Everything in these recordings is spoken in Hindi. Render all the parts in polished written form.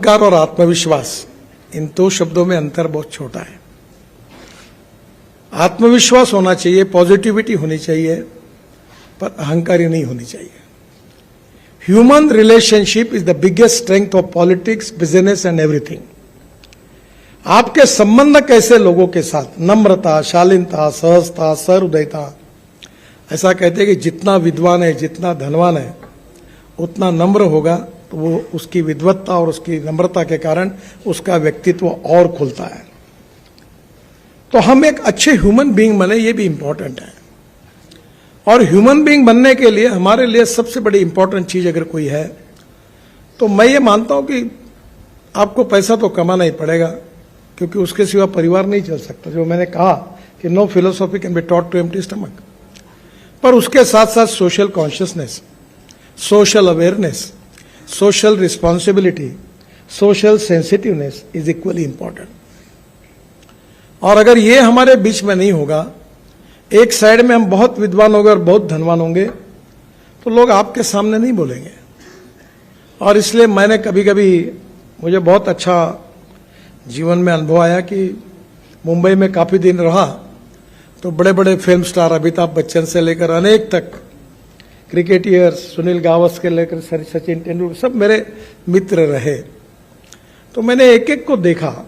अहंकार और आत्मविश्वास, इन दो शब्दों में अंतर बहुत छोटा है। आत्मविश्वास होना चाहिए, पॉजिटिविटी होनी चाहिए, पर अहंकारी नहीं होनी चाहिए। Human relationship is the biggest strength of politics, business and everything. आपके संबंध कैसे लोगों के साथ, नम्रता, शालीनता, सहजता, सहृदयता। ऐसा कहते हैं कि जितना विद्वान है, जितना धनवान है, उतना नम्र होगा, तो वो उसकी विद्वत्ता और उसकी नम्रता के कारण उसका व्यक्तित्व और खुलता है। तो हम एक अच्छे ह्यूमन बीइंग बने, ये भी इंपॉर्टेंट है। और ह्यूमन बीइंग बनने के लिए हमारे लिए सबसे बड़ी इंपॉर्टेंट चीज अगर कोई है, तो मैं ये मानता हूं कि आपको पैसा तो कमाना ही पड़ेगा, क्योंकि उसके सिवा परिवार नहीं चल सकता। जो मैंने कहा कि no philosophy can be taught to empty stomach. पर उसके साथ साथ social consciousness, social awareness, social responsibility, social sensitiveness is equally important. और अगर ये हमारे बीच में नहीं होगा, एक साइड में हम बहुत विद्वान होंगे और बहुत धनवान होंगे, तो लोग आपके सामने नहीं बोलेंगे। और इसलिए मैंने कभी कभी, मुझे बहुत अच्छा जीवन में अनुभव आया कि मुंबई में काफी दिन रहा, तो बड़े बड़े फिल्म स्टार अमिताभ बच्चन से लेकर अनेक तक, क्रिकेटियर्स सुनील गावस्कर लेकर सचिन तेंदुलकर, सब मेरे मित्र रहे। तो मैंने एक एक को देखा,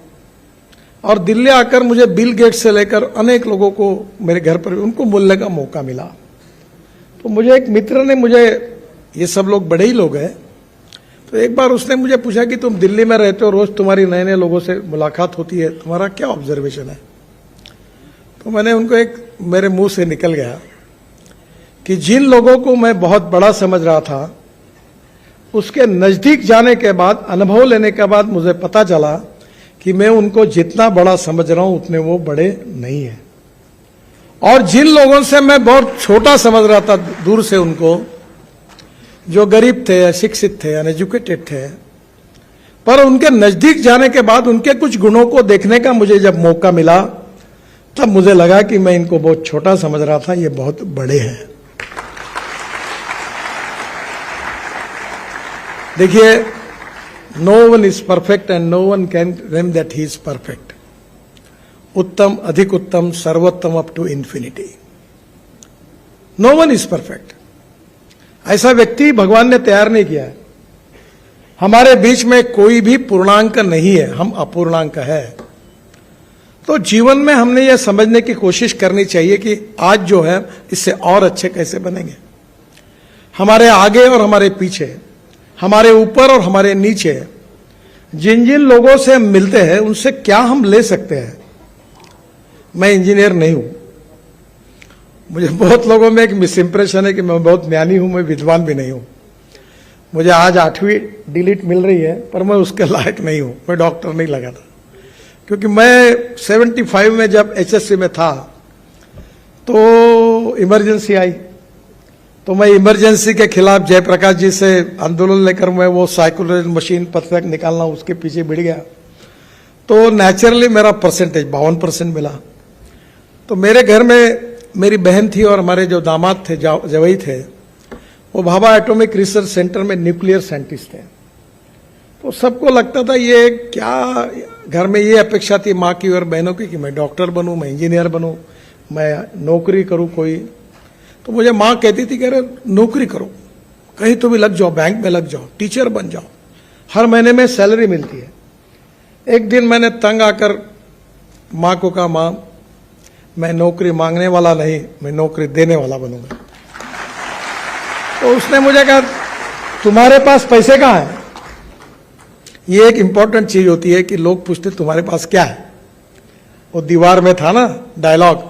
और दिल्ली आकर मुझे बिल गेट्स से लेकर अनेक लोगों को मेरे घर पर उनको मिलने का मौका मिला। तो मुझे एक मित्र ने, मुझे ये सब लोग बड़े ही लोग हैं, तो एक बार उसने मुझे पूछा कि तुम दिल्ली में रहते हो, रोज तुम्हारी नए नए लोगों से मुलाकात होती है, तुम्हारा क्या ऑब्जर्वेशन है? तो मैंने उनको, एक मेरे मुंह से निकल गया कि जिन लोगों को मैं बहुत बड़ा समझ रहा था, उसके नजदीक जाने के बाद, अनुभव लेने के बाद मुझे पता चला कि मैं उनको जितना बड़ा समझ रहा हूं उतने वो बड़े नहीं है। और जिन लोगों से मैं बहुत छोटा समझ रहा था दूर से, उनको जो गरीब थे, अशिक्षित थे, अनएजुकेटेड थे, पर उनके नजदीक जाने के बाद उनके कुछ गुणों को देखने का मुझे जब मौका मिला, तब मुझे लगा कि मैं इनको बहुत छोटा समझ रहा था, ये बहुत बड़े हैं। देखिए, no one is perfect and no one can claim that he is perfect. उत्तम, अधिक उत्तम, सर्वोत्तम, up to infinity. No one is perfect. ऐसा व्यक्ति भगवान ने तैयार नहीं किया है। हमारे बीच में कोई भी पूर्णांक नहीं है, हम अपूर्णांक है। तो जीवन में हमने यह समझने की कोशिश करनी चाहिए कि आज जो है इससे और अच्छे कैसे बनेंगे। हमारे आगे और हमारे पीछे, हमारे ऊपर और हमारे नीचे, जिन जिन लोगों से हम मिलते हैं उनसे क्या हम ले सकते हैं। मैं इंजीनियर नहीं हूं, मुझे बहुत लोगों में एक मिस इंप्रेशन है कि मैं बहुत ज्ञानी हूं, मैं विद्वान भी नहीं हूं। मुझे आज 8वीं डिलीट मिल रही है, पर मैं उसके लायक नहीं हूं। मैं डॉक्टर नहीं लगा था, क्योंकि मैं 75 में जब HSC में था तो इमरजेंसी आई, तो मैं इमरजेंसी के खिलाफ जयप्रकाश जी से आंदोलन लेकर मैं वो साइक्लोइड मशीन पत्रक निकालना, उसके पीछे भिड़ गया। तो नेचुरली मेरा परसेंटेज 52% मिला। तो मेरे घर में मेरी बहन थी और हमारे जो दामाद थे, जवाई थे, वो भाभा एटॉमिक रिसर्च सेंटर में न्यूक्लियर साइंटिस्ट थे। तो सबको लगता था ये क्या, घर में ये अपेक्षा थी माँ की और बहनों की कि मैं डॉक्टर बनूं, मैं इंजीनियर बनूं, मैं नौकरी करूं कोई। तो मुझे माँ कहती थी कि अरे नौकरी करो, कहीं तो भी लग जाओ, बैंक में लग जाओ, टीचर बन जाओ, हर महीने में सैलरी मिलती है। एक दिन मैंने तंग आकर माँ को कहा, माँ मैं नौकरी मांगने वाला नहीं, मैं नौकरी देने वाला बनूंगा। तो उसने मुझे कहा तुम्हारे पास पैसे कहाँ हैं? ये एक इंपॉर्टेंट चीज होती है कि लोग पूछते तुम्हारे पास क्या है। वो दीवार में था ना डायलॉग,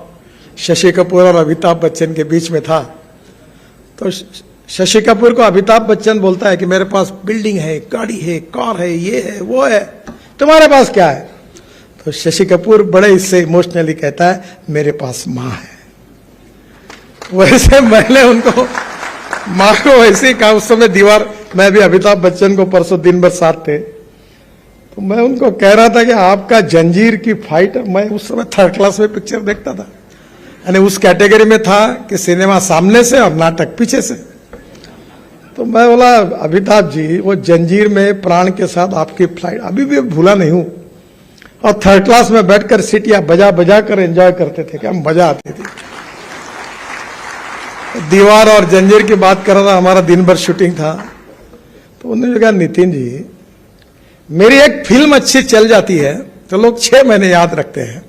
शशि कपूर और अमिताभ बच्चन के बीच में था। तो शशि कपूर को अमिताभ बच्चन बोलता है कि मेरे पास बिल्डिंग है, गाड़ी है, कार है, ये है, वो है, तुम्हारे पास क्या है? तो शशि कपूर बड़े इससे इमोशनली कहता है मेरे पास माँ है। वैसे मैंने उनको माँ को वैसे ही कहा। उस समय दीवार, मैं भी अमिताभ बच्चन को परसों दिन भर साथ थे, तो मैं उनको कह रहा था कि आपका जंजीर की फाइट, मैं उस समय 3rd क्लास में पिक्चर देखता था, यानी उस कैटेगरी में था कि सिनेमा सामने से और नाटक पीछे से। तो मैं बोला, अमिताभ जी, वो जंजीर में प्राण के साथ आपकी फ्लाइट अभी भी भूला नहीं हूं, और थर्ड क्लास में बैठकर सीटियां बजा बजा कर एंजॉय करते थे, क्या मजा आती थी। दीवार और जंजीर की बात कर रहा था, हमारा दिन भर शूटिंग था। तो उन्होंने कहा, नितिन जी, मेरी एक फिल्म अच्छी चल जाती है तो लोग 6 महीने याद रखते हैं,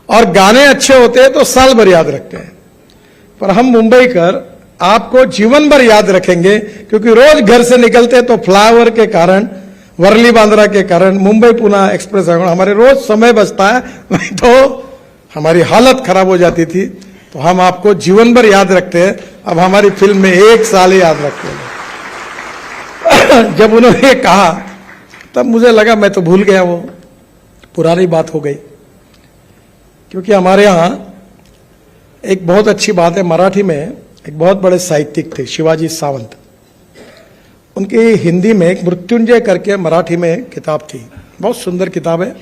और गाने अच्छे होते हैं तो साल भर याद रखते हैं, पर हम मुंबई कर आपको जीवन भर याद रखेंगे, क्योंकि रोज घर से निकलते तो फ्लाईओवर के कारण, वर्ली बांद्रा के कारण, मुंबई पुणे एक्सप्रेस हमारे रोज समय बचता है, नहीं तो हमारी हालत खराब हो जाती थी। तो हम आपको जीवन भर याद रखते हैं। अब हमारी फिल्म में 1 साल ही याद रखते हैं। जब उन्होंने कहा तब मुझे लगा मैं तो भूल गया, वो पुरानी बात हो गई। क्योंकि हमारे यहाँ एक बहुत अच्छी बात है, मराठी में एक बहुत बड़े साहित्यिक थे, शिवाजी सावंत। उनकी हिंदी में एक मृत्युंजय करके मराठी में किताब थी, बहुत सुंदर किताब है,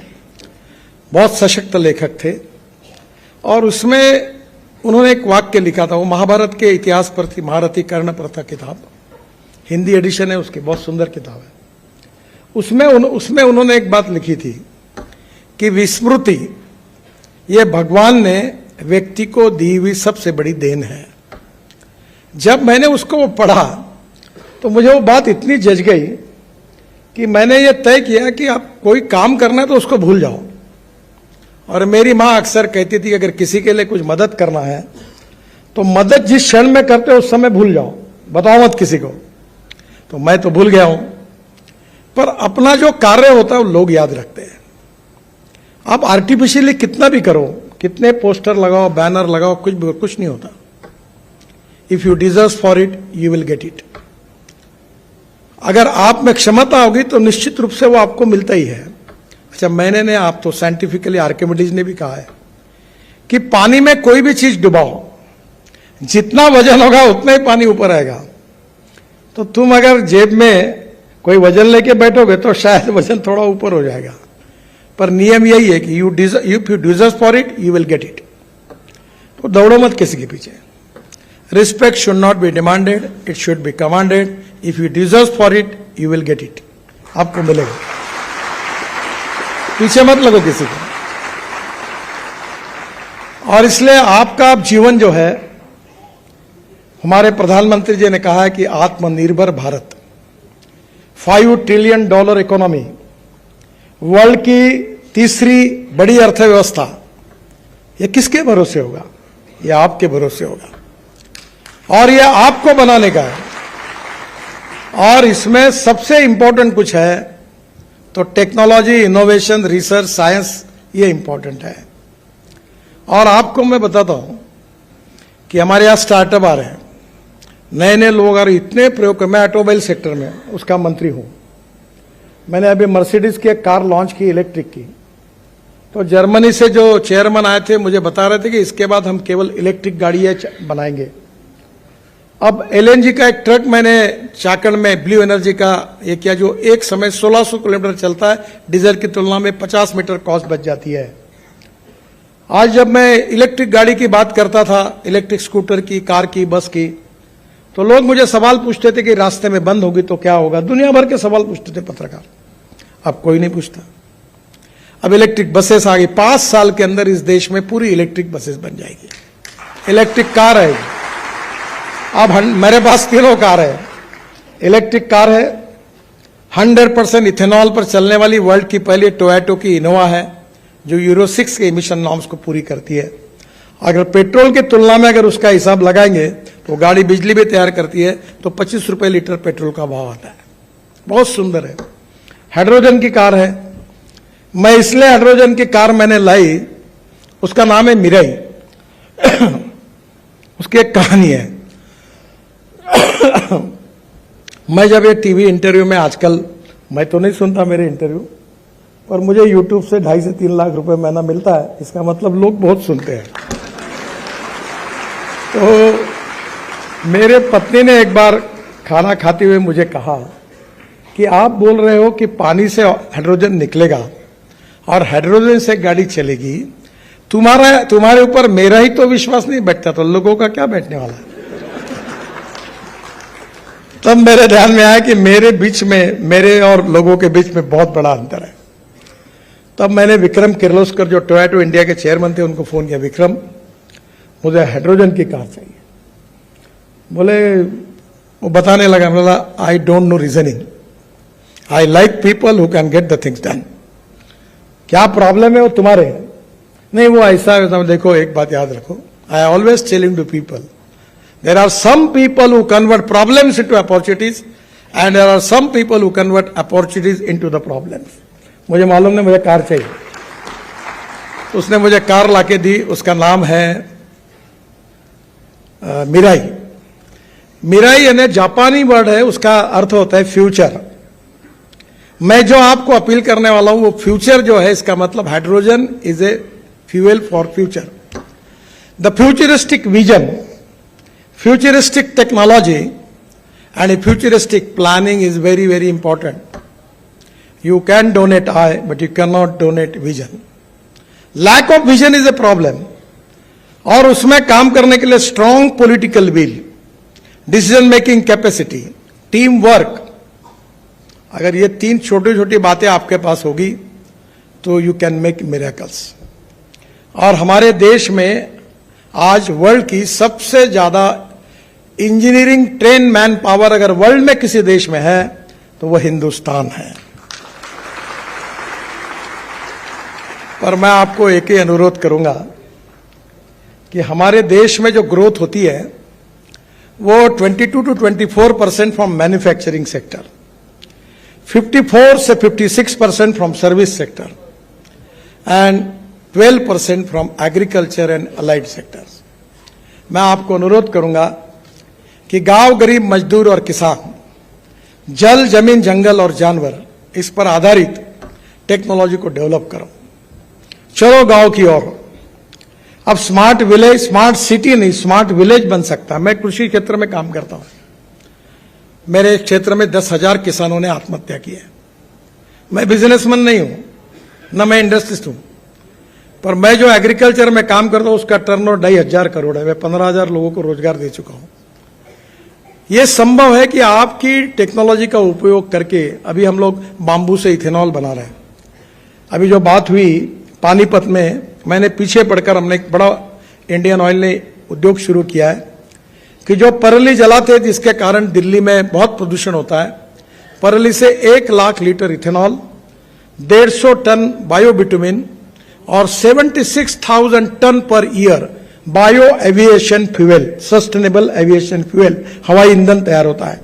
बहुत सशक्त लेखक थे। और उसमें उन्होंने एक वाक्य लिखा था, वो महाभारत के इतिहास पर थी, महारथी कर्ण पर था किताब, हिंदी एडिशन है उसकी, बहुत सुंदर किताब है। उसमें उन्होंने एक बात लिखी थी कि विस्मृति ये भगवान ने व्यक्ति को दी हुई सबसे बड़ी देन है। जब मैंने उसको पढ़ा तो मुझे वो बात इतनी जज गई कि मैंने ये तय किया कि आप कोई काम करना है तो उसको भूल जाओ। और मेरी माँ अक्सर कहती थी, अगर किसी के लिए कुछ मदद करना है तो मदद जिस क्षण में करते हो उस समय भूल जाओ, बताओ मत किसी को। तो मैं तो भूल गया हूं, पर अपना जो कार्य होता है वो लोग याद रखते हैं। आप आर्टिफिशियली कितना भी करो, कितने पोस्टर लगाओ, बैनर लगाओ, कुछ नहीं होता। If you deserve for it you will get it. अगर आप में क्षमता होगी तो निश्चित रूप से वो आपको मिलता ही है। अच्छा, मैंने ने, आप तो साइंटिफिकली आर्किमिडीज ने भी कहा है कि पानी में कोई भी चीज डुबाओ, जितना वजन होगा उतना ही पानी ऊपर आएगा। तो तुम अगर जेब में कोई वजन लेके बैठोगे तो शायद वजन थोड़ा ऊपर हो जाएगा, पर नियम यही है कि if you deserve for it you will get it. तो दौड़ो मत किसी के पीछे। Respect should not be demanded, it should be commanded. If you deserve for it you will get it, आपको मिलेगा। पीछे मत लगो किसी को। और इसलिए आपका जीवन जो है, हमारे प्रधानमंत्री जी ने कहा है कि आत्मनिर्भर भारत, $5 ट्रिलियन इकोनॉमी, वर्ल्ड की तीसरी बड़ी अर्थव्यवस्था, ये किसके भरोसे होगा? ये आपके भरोसे होगा, और ये आपको बनाने का है। और इसमें सबसे इंपॉर्टेंट कुछ है तो टेक्नोलॉजी, इनोवेशन, रिसर्च, साइंस, ये इंपॉर्टेंट है। और आपको मैं बताता हूं कि हमारे यहां स्टार्टअप आ रहे हैं, नए नए लोग आ रहे, इतने प्रयोग। मैं ऑटोमोबाइल सेक्टर में उसका मंत्री हूं। मैंने अभी मर्सिडीज की एक कार लॉन्च की, इलेक्ट्रिक की। तो जर्मनी से जो चेयरमैन आए थे मुझे बता रहे थे कि इसके बाद हम केवल इलेक्ट्रिक गाड़ी बनाएंगे। अब एलएनजी का एक ट्रक मैंने चाकण में ब्लू एनर्जी का ये किया, जो एक समय 1600 किलोमीटर चलता है, डीजल की तुलना में 50 मीटर कॉस्ट बच जाती है। आज जब मैं इलेक्ट्रिक गाड़ी की बात करता था, इलेक्ट्रिक स्कूटर की, कार की, बस की, तो लोग मुझे सवाल पूछते थे कि रास्ते में बंद होगी तो क्या होगा। दुनिया भर के सवाल पूछते थे पत्रकार, अब कोई नहीं पूछता। अब इलेक्ट्रिक बसेस आ गई, 5 साल के अंदर इस देश में पूरी इलेक्ट्रिक बसेस बन जाएगी, इलेक्ट्रिक कार आएगी। अब मेरे पास 3 कार है, इलेक्ट्रिक कार है, 100% इथेनॉल पर चलने वाली वर्ल्ड की पहली टोयोटा की इनोवा है, जो यूरो 6 के इमिशन नॉर्म्स को पूरी करती है। अगर पेट्रोल की तुलना में अगर उसका हिसाब लगाएंगे तो गाड़ी बिजली भी तैयार करती है, तो 25 रुपए लीटर पेट्रोल का भाव आता है। बहुत सुंदर है। हाइड्रोजन की कार है। मैं इसलिए हाइड्रोजन की कार मैंने लाई, उसका नाम है मिराई। उसकी एक कहानी है। मैं जब ये टीवी इंटरव्यू में, आजकल मैं तो नहीं सुनता मेरे इंटरव्यू, पर मुझे यूट्यूब से 2.5 से 3 लाख रुपए महीना मिलता है, इसका मतलब लोग बहुत सुनते हैं। तो मेरे पत्नी ने एक बार खाना खाते हुए मुझे कहा कि आप बोल रहे हो कि पानी से हाइड्रोजन निकलेगा और हाइड्रोजन से गाड़ी चलेगी, तुम्हारे ऊपर मेरा ही तो विश्वास नहीं बैठता, तो लोगों का क्या बैठने वाला है? तब मेरे ध्यान में आया कि मेरे बीच में, मेरे और लोगों के बीच में बहुत बड़ा अंतर है। तब मैंने विक्रम किर्लोस्कर जो टोयोटा इंडिया के चेयरमैन थे उनको फोन किया, विक्रम मुझे हाइड्रोजन की कार चाहिए। बोले, वो बताने लगा, बोला I don't know reasoning, I like people who can get the things done. क्या प्रॉब्लम है वो तुम्हारे, नहीं वो ऐसा है। देखो एक बात याद रखो, I always telling to people, there are some people who convert problems into opportunities and there are some people who convert opportunities into the problems. मुझे मालूम नहीं, मुझे कार चाहिए। उसने मुझे कार लाके दी, उसका नाम है मिराई। मिराई यानी जापानी वर्ड है, उसका अर्थ होता है फ्यूचर। मैं जो आपको अपील करने वाला हूं वो फ्यूचर जो है, इसका मतलब hydrogen is a fuel for future. The futuristic vision, futuristic technology and A futuristic planning is very very important. You can donate eye, but you cannot donate vision. Lack of vision is a problem. और उसमें काम करने के लिए strong political will, decision making capacity, team work, अगर ये तीन छोटी छोटी बातें आपके पास होगी तो यू कैन मेक मिरेकल्स। और हमारे देश में आज वर्ल्ड की सबसे ज्यादा इंजीनियरिंग ट्रेन मैन पावर अगर वर्ल्ड में किसी देश में है तो वह हिंदुस्तान है। पर मैं आपको एक ही अनुरोध करूंगा कि हमारे देश में जो ग्रोथ होती है वो 22 to 24% फ्रॉम मैन्युफैक्चरिंग सेक्टर, 54 से 56% from service sector and 12% from agriculture and allied sectors. मैं आपको अनुरोध करूंगा कि गांव, गरीब, मजदूर और किसान, जल, जमीन, जंगल और जानवर, इस पर आधारित टेक्नोलॉजी को डेवलप करो। चलो गांव की ओर। अब स्मार्ट विलेज, स्मार्ट सिटी नहीं, स्मार्ट विलेज बन सकता है। मैं कृषि क्षेत्र में काम करता हूं, मेरे क्षेत्र में 10,000 किसानों ने आत्महत्या की है। मैं बिजनेसमैन नहीं हूं, न मैं इंडस्ट्रिस्ट हूं, पर मैं जो एग्रीकल्चर में काम करता हूं उसका टर्नओवर 2,500 करोड़ है। मैं 15,000 लोगों को रोजगार दे चुका हूं। यह संभव है कि आपकी टेक्नोलॉजी का उपयोग करके, अभी हम लोग बांबू से इथेनॉल बना रहे हैं। अभी जो बात हुई पानीपत में, मैंने पीछे पढ़कर, हमने एक बड़ा इंडियन ऑयल ने उद्योग शुरू किया है कि जो परली जलाते जिसके कारण दिल्ली में बहुत प्रदूषण होता है, परली से 1 lakh litre ethanol, 150 ton biobitumen और 76,000 ton per year bio aviation fuel, sustainable aviation fuel, हवाई ईंधन तैयार होता है।